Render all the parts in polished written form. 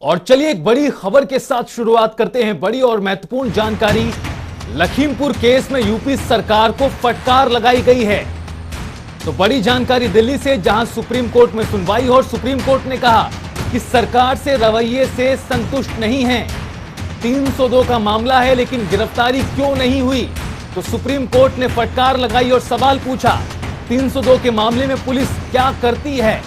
और चलिए एक बड़ी खबर के साथ शुरुआत करते हैं। बड़ी और महत्वपूर्ण जानकारी, लखीमपुर केस में यूपी सरकार को फटकार लगाई गई है। तो बड़ी जानकारी दिल्ली से, जहां सुप्रीम कोर्ट में सुनवाई और सुप्रीम कोर्ट ने कहा कि सरकार से रवैये से संतुष्ट नहीं है। 302 का मामला है लेकिन गिरफ्तारी क्यों नहीं हुई, तो सुप्रीम कोर्ट ने फटकार लगाई और सवाल पूछा 302 के मामले में पुलिस क्या करती है।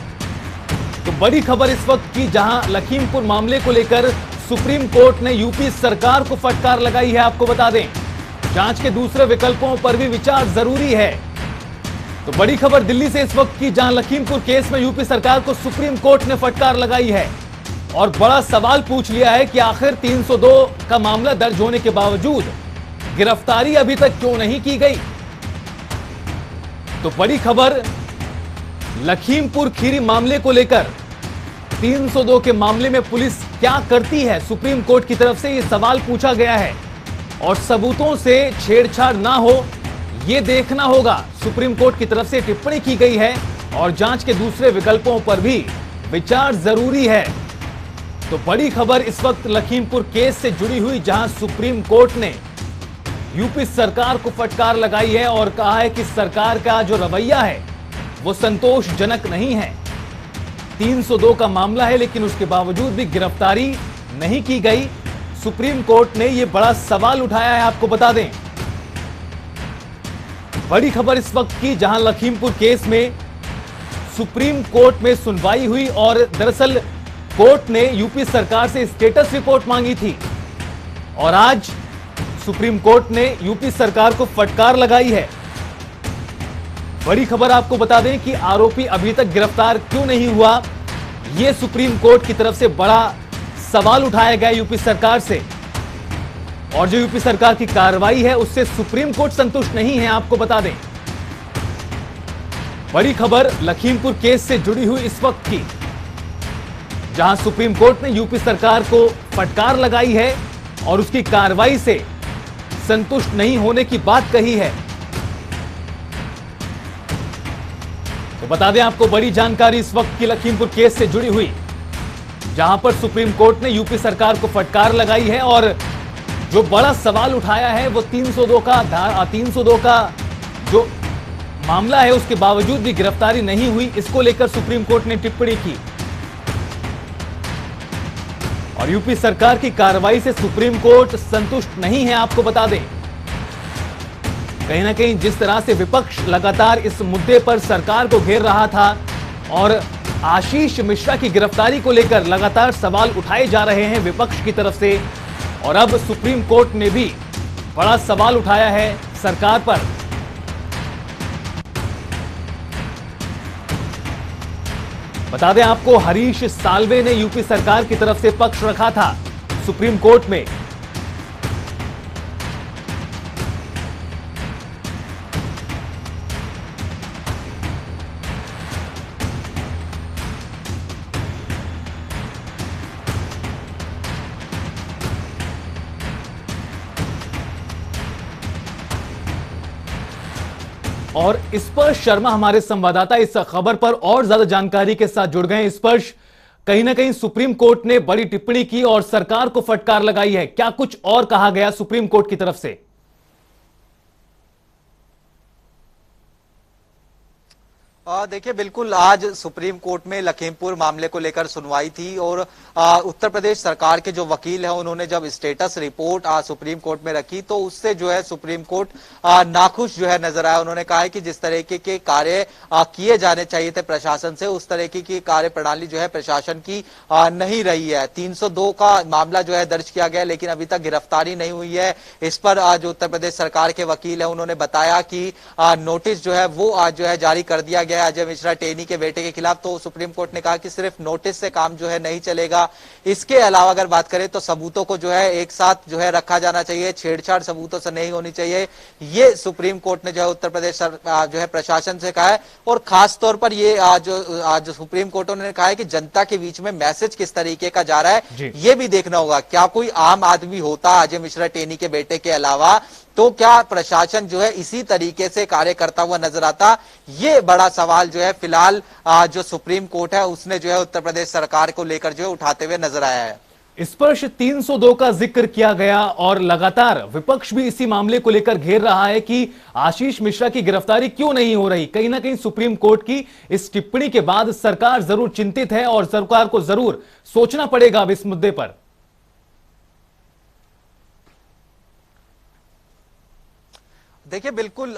तो बड़ी खबर इस वक्त की, जहां लखीमपुर मामले को लेकर सुप्रीम कोर्ट ने यूपी सरकार को फटकार लगाई है। आपको बता दें, जांच के दूसरे विकल्पों पर भी विचार जरूरी है। तो बड़ी खबर दिल्ली से इस वक्त की, जहां लखीमपुर केस में यूपी सरकार को सुप्रीम कोर्ट ने फटकार लगाई है और बड़ा सवाल पूछ लिया है कि आखिर 302 का मामला दर्ज होने के बावजूद गिरफ्तारी अभी तक क्यों नहीं की गई। तो बड़ी खबर, लखीमपुर खीरी मामले को लेकर 302 के मामले में पुलिस क्या करती है, सुप्रीम कोर्ट की तरफ से यह सवाल पूछा गया है और सबूतों से छेड़छाड़ ना हो यह देखना होगा। सुप्रीम कोर्ट की तरफ से टिप्पणी की गई है और जांच के दूसरे विकल्पों पर भी विचार जरूरी है। तो बड़ी खबर इस वक्त लखीमपुर केस से जुड़ी हुई, जहां सुप्रीम कोर्ट ने यूपी सरकार को फटकार लगाई है और कहा है कि सरकार का जो रवैया है वो संतोषजनक नहीं है। 302 का मामला है लेकिन उसके बावजूद भी गिरफ्तारी नहीं की गई। सुप्रीम कोर्ट ने यह बड़ा सवाल उठाया है। आपको बता दें, बड़ी खबर इस वक्त की, जहां लखीमपुर केस में सुप्रीम कोर्ट में सुनवाई हुई और दरअसल कोर्ट ने यूपी सरकार से स्टेटस रिपोर्ट मांगी थी और आज सुप्रीम कोर्ट ने यूपी सरकार को फटकार लगाई है। बड़ी खबर आपको बता दें कि आरोपी अभी तक गिरफ्तार क्यों नहीं हुआ, यह सुप्रीम कोर्ट की तरफ से बड़ा सवाल उठाया गया यूपी सरकार से। और जो यूपी सरकार की कार्रवाई है उससे सुप्रीम कोर्ट संतुष्ट नहीं है। आपको बता दें, बड़ी खबर लखीमपुर केस से जुड़ी हुई इस वक्त की, जहां सुप्रीम कोर्ट ने यूपी सरकार को फटकार लगाई है और उसकी कार्रवाई से संतुष्ट नहीं होने की बात कही है। तो बता दें आपको बड़ी जानकारी इस वक्त की लखीमपुर केस से जुड़ी हुई, जहां पर सुप्रीम कोर्ट ने यूपी सरकार को फटकार लगाई है और जो बड़ा सवाल उठाया है वो 302 का जो मामला है उसके बावजूद भी गिरफ्तारी नहीं हुई, इसको लेकर सुप्रीम कोर्ट ने टिप्पणी की और यूपी सरकार की कार्रवाई से सुप्रीम कोर्ट संतुष्ट नहीं है। आपको बता दें, कहीं ना कहीं जिस तरह से विपक्ष लगातार इस मुद्दे पर सरकार को घेर रहा था और आशीष मिश्रा की गिरफ्तारी को लेकर लगातार सवाल उठाए जा रहे हैं विपक्ष की तरफ से, और अब सुप्रीम कोर्ट ने भी बड़ा सवाल उठाया है सरकार पर। बता दें आपको, हरीश साल्वे ने यूपी सरकार की तरफ से पक्ष रखा था सुप्रीम कोर्ट में। और स्पर्श शर्मा हमारे संवाददाता इस खबर पर और ज्यादा जानकारी के साथ जुड़ गए हैं। स्पर्श, कहीं ना कहीं सुप्रीम कोर्ट ने बड़ी टिप्पणी की और सरकार को फटकार लगाई है, क्या कुछ और कहा गया सुप्रीम कोर्ट की तरफ से? देखिए, बिल्कुल आज सुप्रीम कोर्ट में लखीमपुर मामले को लेकर सुनवाई थी और उत्तर प्रदेश सरकार के जो वकील हैं उन्होंने जब स्टेटस रिपोर्ट सुप्रीम कोर्ट में रखी तो उससे जो है सुप्रीम कोर्ट नाखुश जो है नजर आया। उन्होंने कहा है कि जिस तरीके के कार्य किए जाने चाहिए थे प्रशासन से, उस तरीके की कार्य प्रणाली जो है प्रशासन की नहीं रही है। 302 का मामला जो है दर्ज किया गया लेकिन अभी तक गिरफ्तारी नहीं हुई है। इस पर जो उत्तर प्रदेश सरकार के वकील है उन्होंने बताया कि नोटिस जो है वो आज जो है जारी कर दिया गया अजय मिश्रा टेनी के बेटे के खिलाफ। तो सुप्रीम कोर्ट ने कहा कि सिर्फ नोटिस से काम जो है नहीं चलेगा, इसके अलावा अगर बात करें तो सबूतों को जो है एक साथ जो है रखा जाना चाहिए, छेड़छाड़ सबूतों से नहीं होनी चाहिए। ये सुप्रीम कोर्ट ने जो है उत्तर प्रदेश जो है प्रशासन से कहा है और खास तौर पर ये आज सुप्रीम कोर्ट ने कहा है कि जनता के बीच में मैसेज किस तरीके का जा रहा है ये भी देखना होगा। क्या कोई आम आदमी होता अजय मिश्रा टेनी के बेटे के अलावा तो क्या प्रशासन जो है इसी तरीके से कार्य करता हुआ नजर आता? ये बड़ा सवाल जो है फिलहाल जो सुप्रीम कोर्ट है उसने जो है उत्तर प्रदेश सरकार को लेकर जो है उठाते हुए नजर आया है। स्पर्श 302 का जिक्र किया गया और लगातार विपक्ष भी इसी मामले को लेकर घेर रहा है कि आशीष मिश्रा की गिरफ्तारी क्यों नहीं हो रही। कहीं ना कहीं सुप्रीम कोर्ट की इस टिप्पणी के बाद सरकार जरूर चिंतित है और सरकार को जरूर सोचना पड़ेगा अब इस मुद्दे पर। देखिए बिल्कुल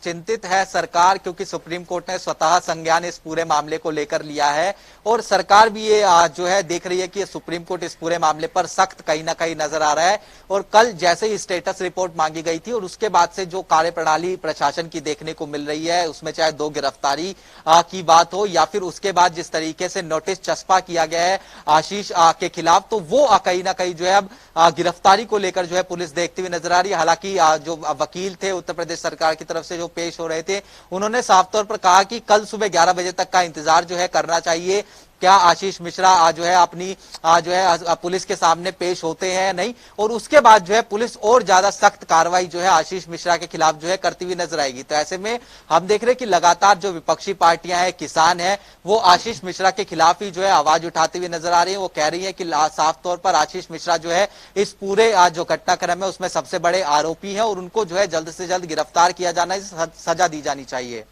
चिंतित है सरकार, क्योंकि सुप्रीम कोर्ट ने स्वतः संज्ञान इस पूरे मामले को लेकर लिया है और सरकार भी ये जो है देख रही है कि सुप्रीम कोर्ट इस पूरे मामले पर सख्त कहीं ना कहीं नजर आ रहा है। और कल जैसे ही स्टेटस रिपोर्ट मांगी गई थी और उसके बाद से जो कार्यप्रणाली प्रशासन की देखने को मिल रही है, उसमें चाहे 2 गिरफ्तारी की बात हो या फिर उसके बाद जिस तरीके से नोटिस चस्पा किया गया है आशीष के खिलाफ, तो वो कहीं ना कहीं जो है अब गिरफ्तारी को लेकर जो है पुलिस देखती हुई नजर आ रही है। हालांकि जो वकील थे उत्तर प्रदेश सरकार की तरफ से जो पेश हो रहे थे, उन्होंने साफ तौर पर कहा कि कल सुबह 11 बजे तक का इंतजार जो है करना चाहिए। क्या आशीष मिश्रा जो है अपनी जो है पुलिस के सामने पेश होते हैं नहीं, और उसके बाद जो है पुलिस और ज्यादा सख्त कार्रवाई जो है आशीष मिश्रा के खिलाफ जो है करती हुई नजर आएगी। तो ऐसे में हम देख रहे हैं कि लगातार जो विपक्षी पार्टियां हैं, किसान हैं, वो आशीष मिश्रा के खिलाफ ही जो है आवाज उठाते हुए नजर आ रही है। वो कह रही है कि साफ तौर पर आशीष मिश्रा जो है इस पूरे जो घटनाक्रम है उसमें सबसे बड़े आरोपी है और उनको जो है जल्द से जल्द गिरफ्तार किया जाना, सजा दी जानी चाहिए।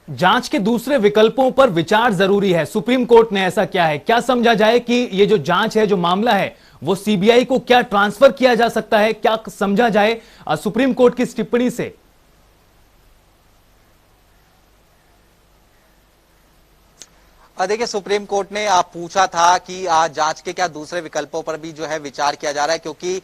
जांच के दूसरे विकल्पों पर विचार जरूरी है। सुप्रीम कोर्ट ने ऐसा क्या है, क्या समझा जाए कि ये जो जांच है, जो मामला है, वो सीबीआई को क्या ट्रांसफर किया जा सकता है, क्या समझा जाए सुप्रीम कोर्ट की इस टिप्पणी से? देखिए सुप्रीम कोर्ट ने पूछा था कि जांच के क्या दूसरे विकल्पों पर भी जो है विचार किया जा रहा है, क्योंकि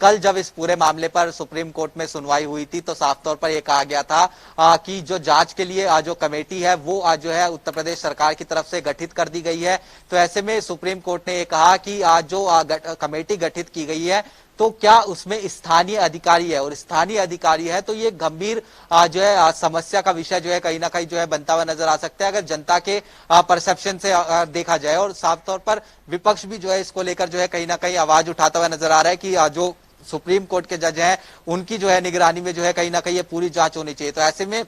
कल जब इस पूरे मामले पर सुप्रीम कोर्ट में सुनवाई हुई थी तो साफ तौर पर यह कहा गया था कि जो जांच के लिए जो कमेटी है वो जो है उत्तर प्रदेश सरकार की तरफ से गठित कर दी गई है। तो ऐसे में सुप्रीम कोर्ट ने यह कहा कि जो कमेटी गठित की गई है तो क्या उसमें स्थानीय अधिकारी है, और स्थानीय अधिकारी है तो ये गंभीर जो है समस्या का विषय जो है कहीं ना कहीं जो है बनता हुआ नजर आ सकता है अगर जनता के परसेप्शन से देखा जाए। और साफ तौर पर विपक्ष भी जो है इसको लेकर जो है कहीं ना कहीं आवाज उठाता हुआ नजर आ रहा है कि जो सुप्रीम कोर्ट के जज हैं उनकी जो है निगरानी में जो है कहीं ना कहीं ये पूरी जांच होनी चाहिए। तो ऐसे में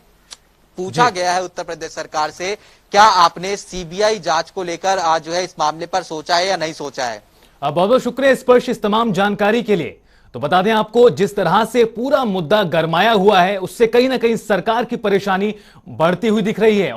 पूछा गया है उत्तर प्रदेश सरकार से, क्या आपने सीबीआई जांच को लेकर जो है इस मामले पर सोचा है या नहीं सोचा है? बहुत बहुत शुक्रिया स्पर्श इस तमाम जानकारी के लिए। तो बता दें आपको, जिस तरह से पूरा मुद्दा गरमाया हुआ है उससे कहीं ना कहीं सरकार की परेशानी बढ़ती हुई दिख रही है।